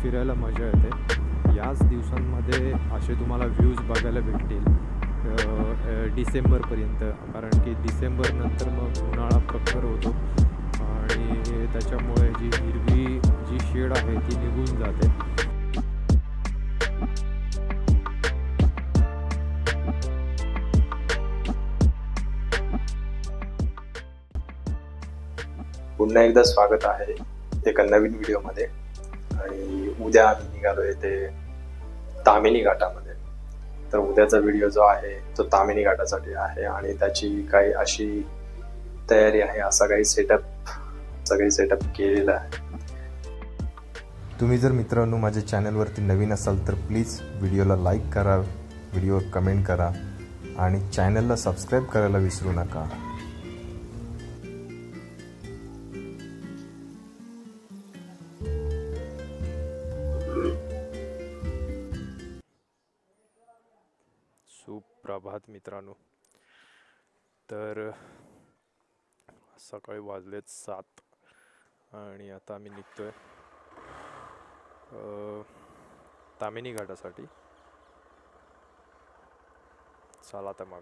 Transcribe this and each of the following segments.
फिरायला मजा येते। याच दिवसांमध्ये असे तुम्हाला व्ह्यूज बघायला भेटतील डिसेंबरपर्यंत, कारण की डिसेंबर नंतर मग उन्हाळा प्रखर होतो आणि त्याच्यामुळे जी हिरवी जी शेड आहे ती निघून जाते। पुन्हा एकदा स्वागत आहे एका नवीन व्हिडिओमध्ये। आणि उद्या आम्ही निघालोय ते तामिनी घाटामध्ये। तर उद्याचा व्हिडिओ जो आहे तो तामिनी घाटासाठी आहे आणि त्याची काही अशी तयारी आहे, असा काही सेटअप केलेला आहे। तुम्ही जर मित्रांनो माझ्या चॅनलवरती नवीन असाल तर प्लीज व्हिडिओला लाईक करा, व्हिडिओवर कमेंट करा आणि चॅनलला सबस्क्राईब करायला विसरू नका। सुप्रभात मित्रांनो। तर सकाळी वाजलेत 7 आणि आता आम्ही निघतोय तामिनी घाटासाठी। चला तर मग,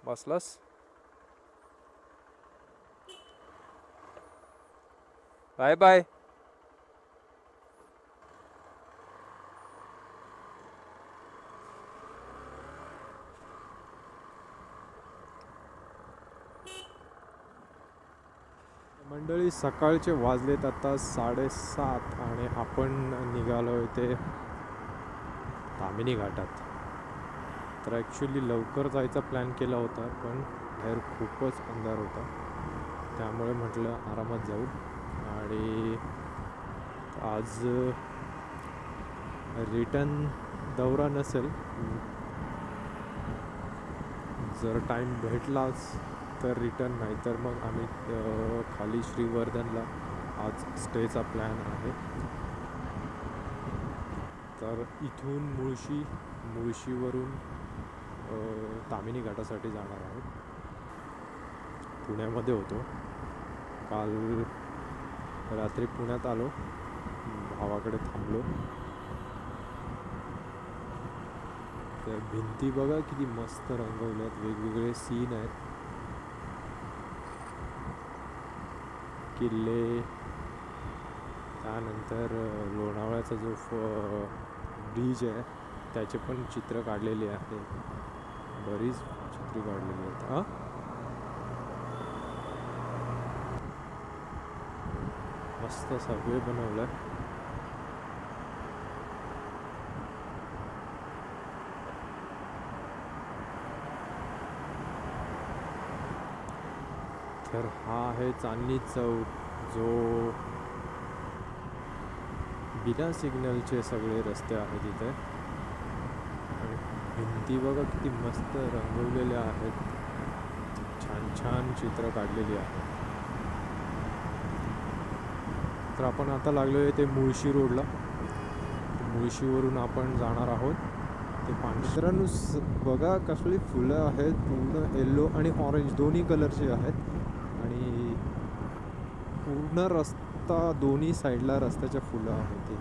बसलास? Bye bye. मंडळी, सकाळचे वाजलेत आता 7:30 आणि आपण निघालोय ते तामिनी घाटात। तर ॲक्च्युली लवकर जायचा प्लॅन केला होता, पण बाहेर खूपच अंधार होता, त्यामुळे म्हटलं आरामात जाऊ। आणि आज रिटर्न दौरा नसेल, जर टाईम भेटलाच तर रिटर्न, नाही तर मग आम्ही खाली श्रीवर्धनला आज स्टेचा प्लॅन आहे। तर इथून मुळशीवरून तामिनी घाटासाठी जाणार आहोत। पुण्यामध्ये होतो, काल रात्री पुण्यात आलो, भावाकडे थांबलो। तर भिंती बघा किती मस्त रंगवल्यात, वेगवेगळे सीन आहेत, किल्ले, त्यानंतर लोणावळ्याचा जो ब्रिज आहे त्याचे पण चित्र काढलेले आहे, बरीच चित्रे काढलेली आहेत। मस्त सबवे बनवलाय। तर हा आहे चांदणी चौक, जो बिना सिग्नलचे सगळे रस्ते आहेत इथे। आणि भिंती बघा किती मस्त रंगवलेल्या आहेत, छान छान चित्र काढलेली आहेत। तर आपण आता लागलो आहे ते मुळशी रोडला। मुळशीवरून आपण जाणार आहोत ते पांढऱ्यानु। बघा कसली फुलं आहेत, पूर्ण येलो आणि ऑरेंज दोन्ही कलरची आहेत, आणि पूर्ण रस्ता दोन्ही साईडला रस्त्याच्या फुलं आहेत ती।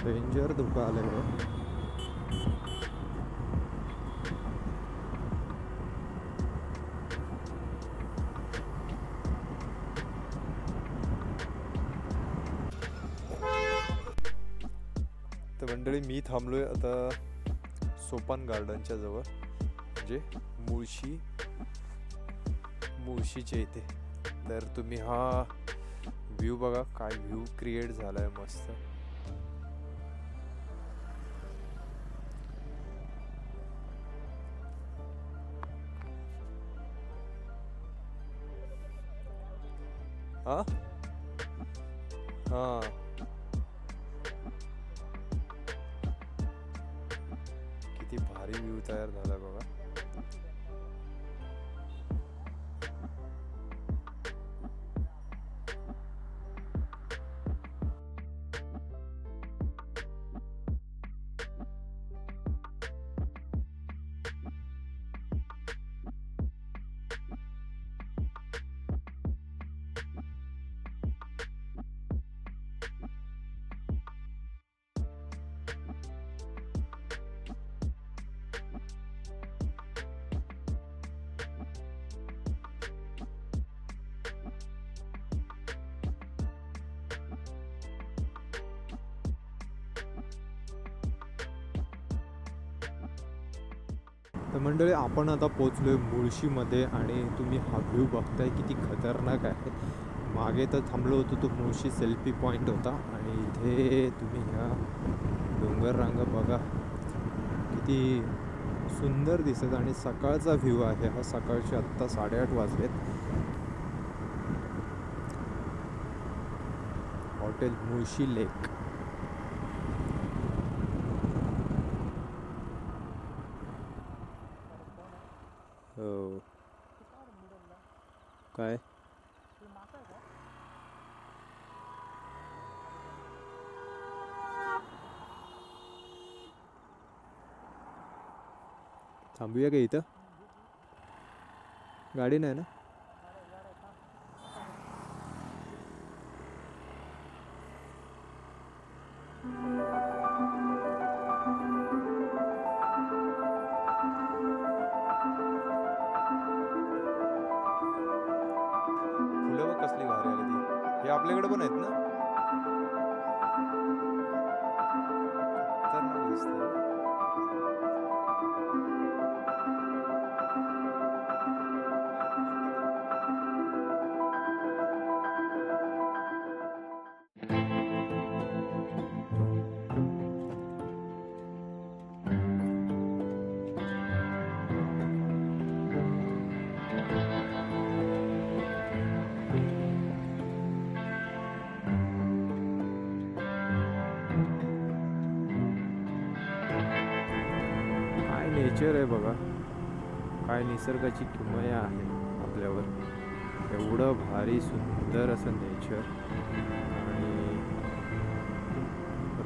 डेंजर धोका आलेलं। तर मंडळी, मी थांबलोय आता सोपान गार्डनच्या जवळ, म्हणजे मुळशीच्या इथे। तर तुम्ही हा व्ह्यू बघा, काय व्ह्यू क्रिएट झालाय मस्त। हा हा किती भारी व्ह्यू तयार झाला बघा। तर मंडळी आपण आता पोचलो आहे मुळशीमध्ये आणि तुम्ही हा व्ह्यू बघताय किती खतरनाक आहे. मागे तर थांबलो होतो तो मुळशी सेल्फी पॉईंट होता आणि इथे तुम्ही ह्या डोंगर रांगा बघा किती सुंदर दिसत आणि सकाळचा व्ह्यू आहे हा. सकाळचे आत्ता 8:30 वाजलेत. हॉटेल मुळशी लेक. हो काय थांबूया का इथं? गाडी नाही ना? फुलं बघ कसली भारी आली ती. हे आपल्याकडे पण आहेत ना? खतरनाक दिसतं. नेचर आहे बघा, काय निसर्गाची किमया आहे आपल्यावर. एवढं भारी सुंदर असं नेचर आणि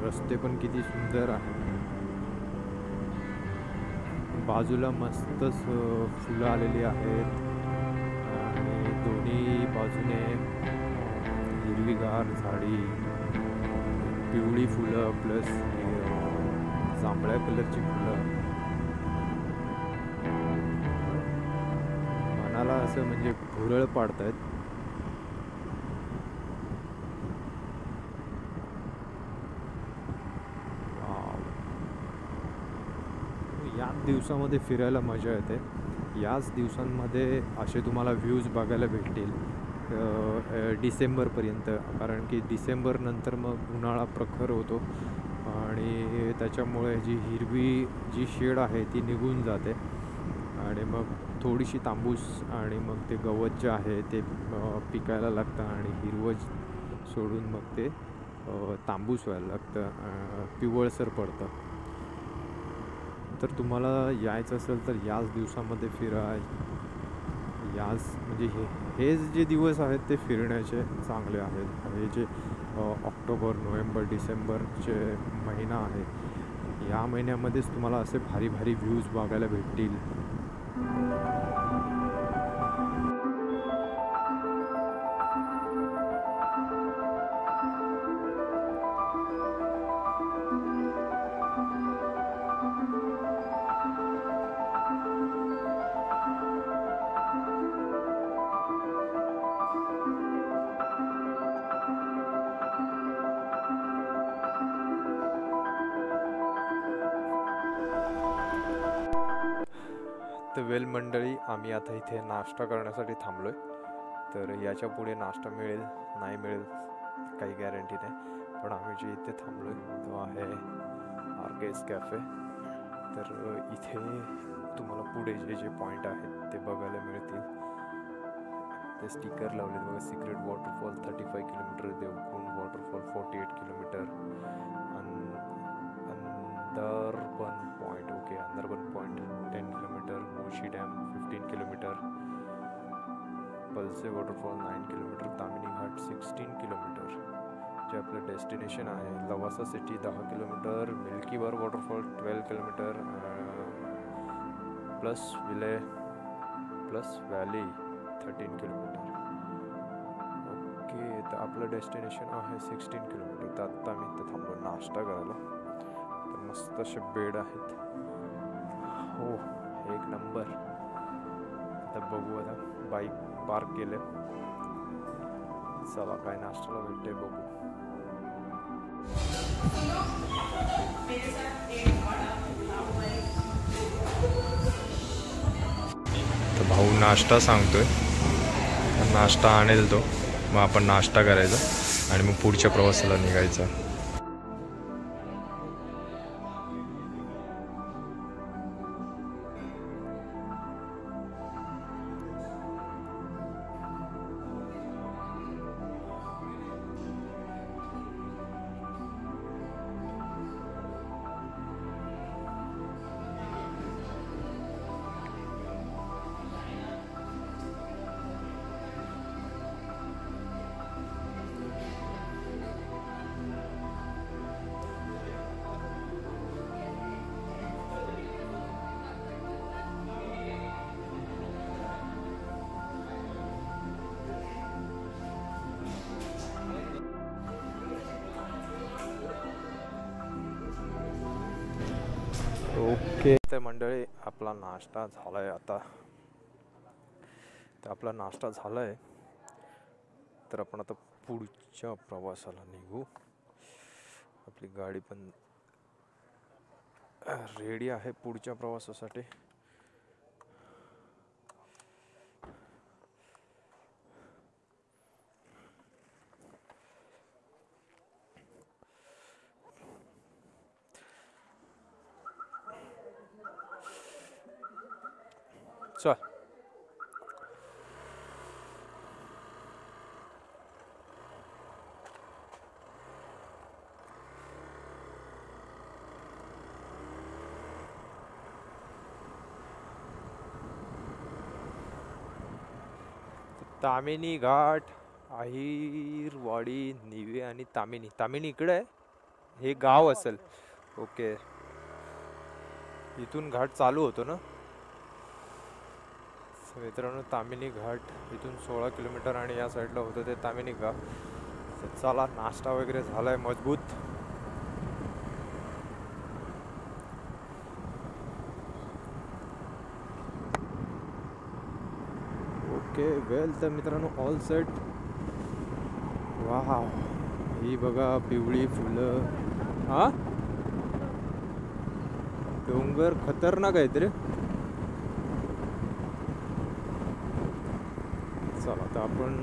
रस्ते पण किती सुंदर आहे. बाजूला मस्तच फुलं आलेली आहेत आणि दोन्ही बाजूने हिरवीगार झाडी, पिवळी फुलं प्लस जांभळ्या कलरची फुलं. मनाला असं म्हणजे भुरळ पाडतायत. याच दिवसामध्ये फिरायला मजा येते. याच दिवसांमध्ये असे तुम्हाला व्ह्यूज बघायला भेटतील डिसेंबरपर्यंत, कारण की डिसेंबर नंतर मग उन्हाळा प्रखर होतो आणि त्याच्यामुळे जी हिरवी जी शेड आहे ती निघून जाते आणि मग थोडीशी तांबूस आणि मग ते गवत जे आहे ते पिकायला लागतं आणि हिरवं सोडून मग ते तांबूस व्हायला लागतं, पिवळसर पडतं. तर तुम्हाला यायचं असेल तर याच दिवसामध्ये फिरा. याच म्हणजे हेच जे दिवस आहेत ते फिरण्याचे चांगले आहेत. हे जे ऑक्टोबर, नोव्हेंबर, डिसेंबरचे महिना आहे, या महिन्यामध्येच तुम्हाला असे भारी भारी व्ह्यूज बघायला भेटतील. तर वेल मंडळी, आम्ही आता इथे नाश्ता करण्यासाठी थांबलो आहे. तर याच्या पुढे नाश्ता मिळेल नाही मिळेल काही गॅरंटी नाही, पण आम्ही जे इथे थांबलो आहे तो आहे आर्केस कॅफे. तर इथे तुम्हाला पुढे जे जे पॉईंट आहेत ते बघायला मिळतील. ते स्टिकर लावले बघा, secret waterfall 35 kilometre, Devkund waterfall 48 kilometre, Andharban point, okay Andharban point 10 kilometre, Mulshi dam 15 kilometre, Palse waterfall 9 kilometre, Tamhini Ghat 16 kilometre, जे आपलं डेस्टिनेशन आहे. Lavasa city 10 kilometre, milky bar waterfall 12 kilometre, plus valley plus valley 13 kilometre. Okay, तर आपलं डेस्टिनेशन आहे 16 किलोमीटर. तर आत्ता मी इथं थांबलो नाश्ता करायला. तर मस्त असे बेड आहेत. हो, एक नंबर. आता बघू, आता बाईक पार्क केले. चला काय नाश्त्याला भेटते बघू. मेरे साथ एक बड़ा तर भाऊ नाश्ता सांगतोय, नाश्ता आणेल तो, मग आपण नाश्ता करायचा आणि मग पुढच्या प्रवासाला निघायचं. ओके तर मंडळी, आपला नाश्ता झालाय आता. तर आपला नाश्ता झालाय, तर आपण आता पुढच्या प्रवासाला निघू. आपली गाडी पण रेडी आहे पुढच्या प्रवासासाठी. चल. तामिनी घाट, आहिरवाडी, निवे आणि तामिनी. तामिनी इकडे आहे, हे गाव असेल. ओके, इथून घाट चालू होतो ना मित्रांनो. तामिनी घाट इथून 16 किलोमीटर आणि या साईडला होतं ते तामिनी घाट. चला, नाश्ता वगैरे झालाय मजबूत. ओके वेल, तर मित्रांनो ऑल सेट. वाह, ही बघा पिवळी फुलं. हा, डोंगर खतरनाक आहेत रे. चला, आता आपण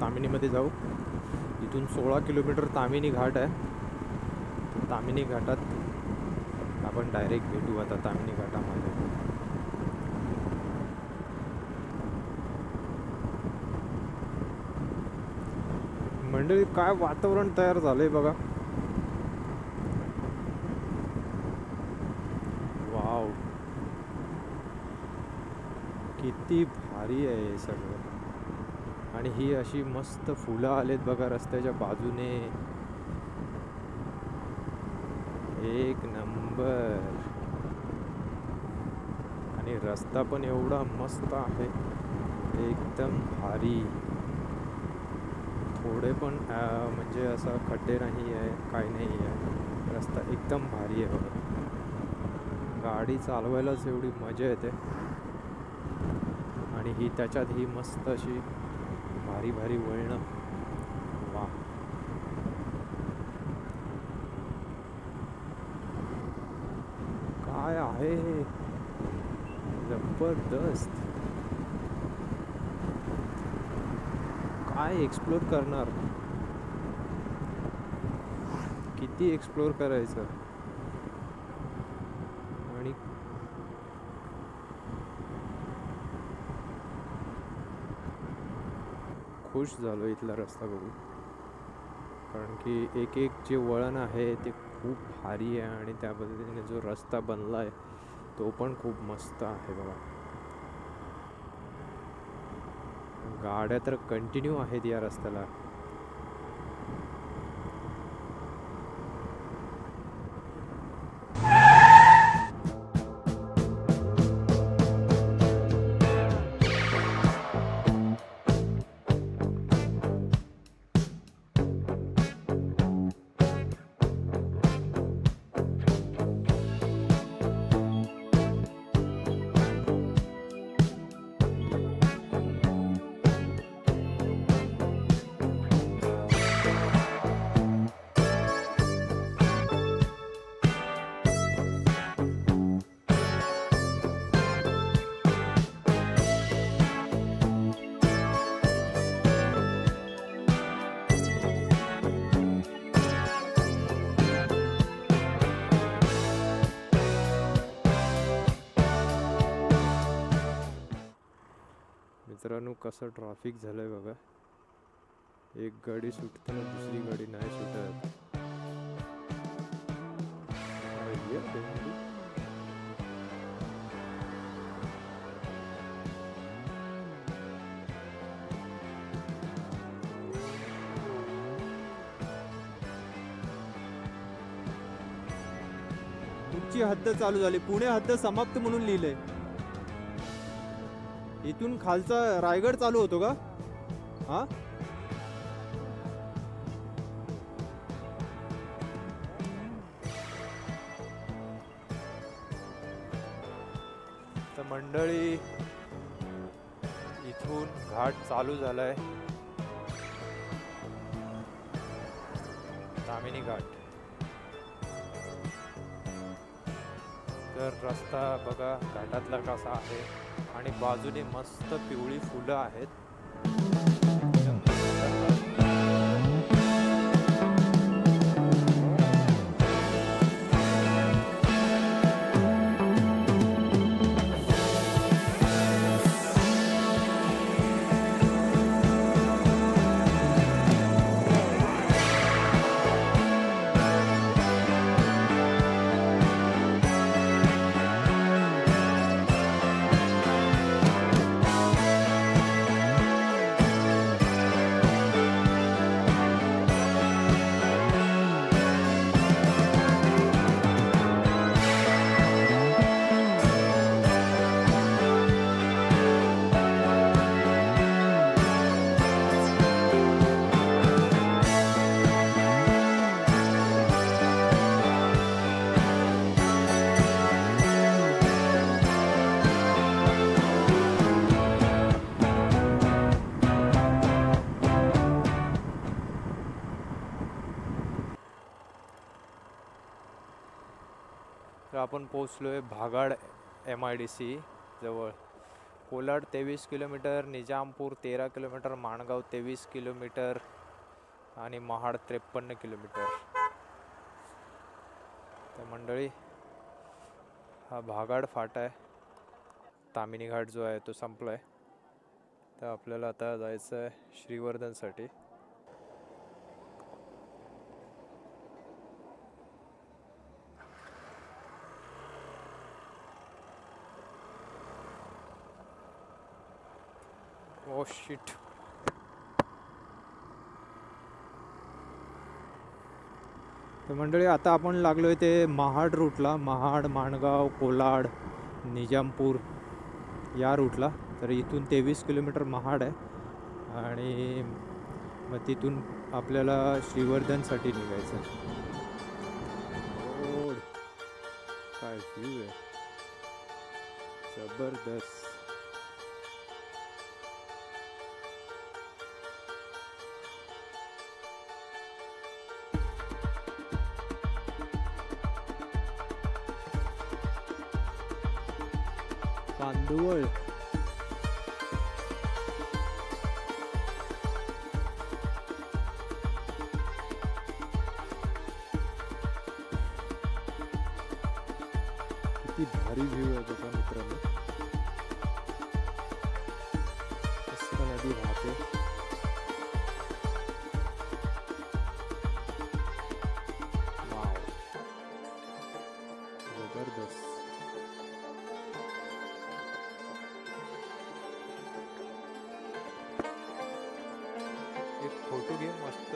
तामिनीमध्ये जाऊ. इथून 16 किलोमीटर तामिनी घाट आहे. तामिनी घाटात आपण डायरेक्ट भेटू आता. तामिनी घाटामध्ये मंडळी काय वातावरण तयार झालंय बघा. वाव, किती भारी आहे हे सगळं. आणि ही अशी मस्त फुलं आलेत बघा रस्त्याच्या बाजूने. एक नंबर. आणि रस्ता पण एवढा मस्त आहे, एकदम भारी. थोडे पण म्हणजे असं खड्डे नाही आहे, काही नाही आहे. रस्ता एकदम भारी आहे बघा. गाडी चालवायलाच एवढी मजा येते. आणि ही त्याच्यात ही मस्त अशी भारी भारी वळणं. वा, काय आहे हे, जबरदस्त. काय एक्सप्लोर करणार, किती एक्सप्लोर करायचं. आणि खुश झालो इथला रस्ता बघून, कारण की एक एक जे वळण आहे ते खूप भारी आहे. आणि त्या पद्धतीने जो रस्ता बनला आहे तो पण खूप मस्त आहे बघा. गाड्या तर कंटिन्यू आहेत या रस्त्याला. मित्रांनो कसं ट्रॅफिक झालंय बघा. एक गाडी सुटताना दुसरी गाडी नाही सुटत. पुढची हद्द चालू झाली. पुणे हद्द समाप्त म्हणून लिहिलंय. इथून खालचा रायगड चालू होतो का? हा, तर मंडळी इथून घाट चालू झालाय. तामिनी घाट. तर रस्ता बघा घाटातला कसा आहे आणि बाजूने मस्त पिवळी फुलं आहेत. तर आपण पोचलोय भागाड MIDC जवळ. Kolad 23 kilometre, Nizampur 13 kilometre, Mangaon 23 kilometre आणि महाड 53 किलोमीटर. तर मंडळी हा भागाड फाटा आहे. तामिनी घाट जो आहे तो संपलाय. तर आपल्याला आता जायचं आहे श्रीवर्धनसाठी. Oh shit. तर मंडळी आता आपण लागलोय ते महाड रूटला. महाड, माणगाव, कोलाड, निजामपूर या रूटला. तर इथून 23 किलोमीटर महाड आहे आणि मग तिथून आपल्याला श्रीवर्धनसाठी निघायचं. काय व्ह्यू आहे जबरदस्त. चांदवड. किती भारी व्ह्यू आहे बघा मित्रांनो. मस्त नदी वाहते. वाव जबरदस्त. एक फोटो घे मस्त.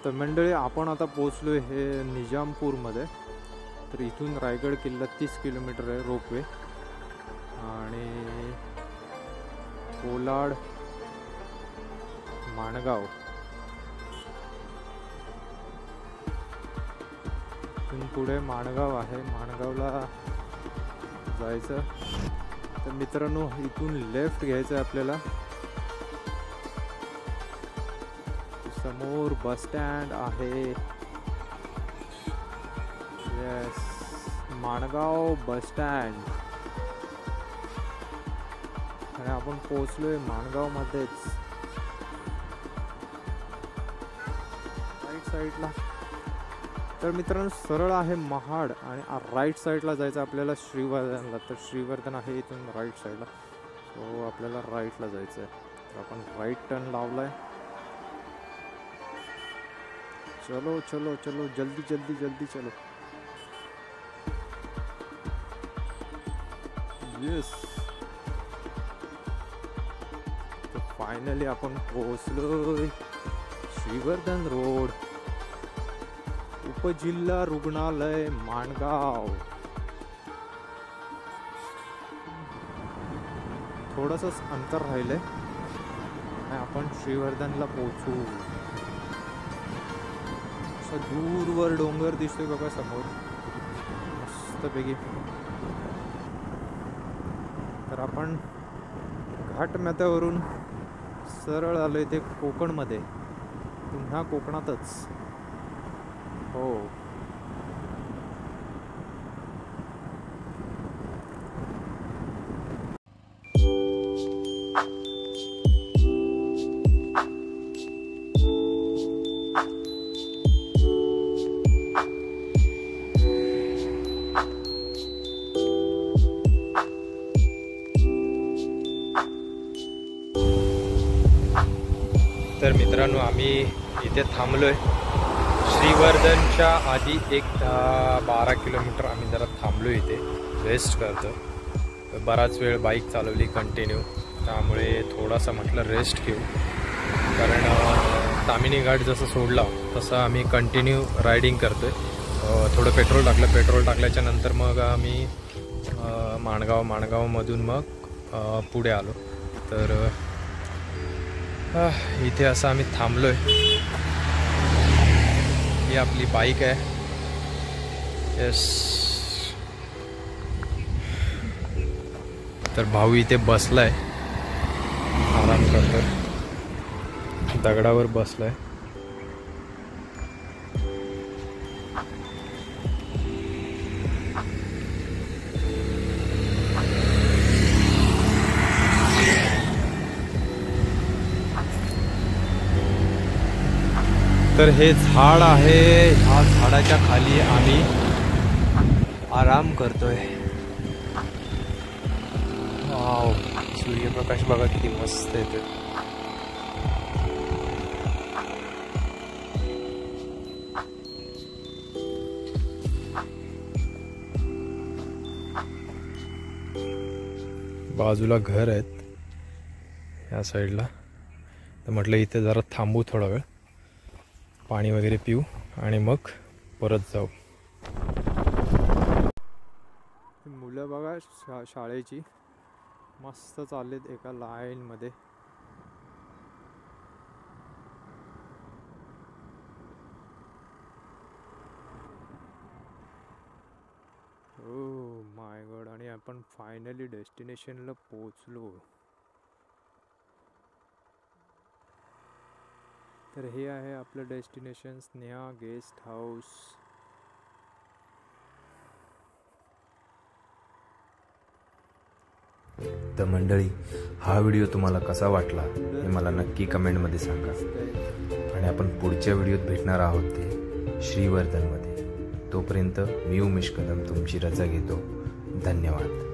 तर मंडळी आपण आता पोचलोय हे निजामपूरमध्ये. तर इथून रायगड किल्ला 30 किलोमीटर आहे रोपवे. आणि कोलाड, माणगाव इथून पुढे माणगाव आहे. माणगावला जायचं. तर मित्रांनो इथून लेफ्ट घ्यायचं आहे आपल्याला. समोर बस स्टँड आहे. Yes, Mangaon bus stand. आणि आपण पोहोचलोय माणगाव मध्येच. राईट साईडला तर मित्रांनो सरळ आहे महाड आणि राईट साईडला जायचं आपल्याला श्रीवर्धनला. तर श्रीवर्धन आहे इथून राईट साईडला, सो आपल्याला राईटला जायचं आहे. तर आपण राईट टर्न लावला आहे. चलो चलो चलो जल्दी जल्दी जल्दी चलो. येस, तर फायनली आपण पोहोचलोय श्रीवर्धन रोड, उपजिल्हा रुग्णालय माणगाव. थोडंसं अंतर राहिलंय आणि आपण श्रीवर्धनला पोहोचू. असं दूरवर डोंगर दिसतोय बघा समोर मस्तपैकी. तर आपण घाटमाथ्यावरून सरळ आलोय ते कोकणमध्ये, पुन्हा कोकणातच. हो, तर मित्रांनो आम्ही इथे थांबलोय. श्रीवर्धनच्या आधी एक 10-12 किलोमीटर आम्ही जरा थांबलो, इथे रेस्ट करतो. बराच वेळ बाईक चालवली कंटिन्यू, त्यामुळे थोडासा म्हटलं रेस्ट घेऊ. कारण तामिनी घाट जसं सोडला तसं आम्ही कंटिन्यू रायडिंग करतो आहे. थोडं पेट्रोल टाकल्याच्या नंतर मग आम्ही माणगावमधून मग पुढे आलो. तर इथे असं आम्ही थांबलो आहे. ही आपली बाईक आहे. येस, तर भाऊ इथे बसलाय, आराम करतोय, दगडावर बसलाय. तर हे झाड आहे, ह्या झाडाच्या खाली आम्ही आराम करतोय. वाव, सूर्यप्रकाश बघा किती मस्त येतोय. बाजूला घर आहेत या साईडला. तर म्हटलं इथे जरा थांबू थोडा वेळ, पाणी वगैरे पिऊ आणि मग परत जाऊ. मुलं बघा शाळेची मस्त चाललेत एका लाईनमध्ये. ओ माय गॉड, आणि आपण फायनली डेस्टिनेशनला पोहोचलो. तर हे आहे आपलं डेस्टिनेशन, स्नेहा गेस्ट हाऊस. तर मंडळी, हा व्हिडिओ तुम्हाला कसा वाटला हे मला नक्की कमेंटमध्ये सांगा. आणि आपण पुढच्या व्हिडिओत भेटणार आहोत ते श्रीवर्धनमध्ये. तोपर्यंत मी उमेश कदम तुमची रजा घेतो. धन्यवाद.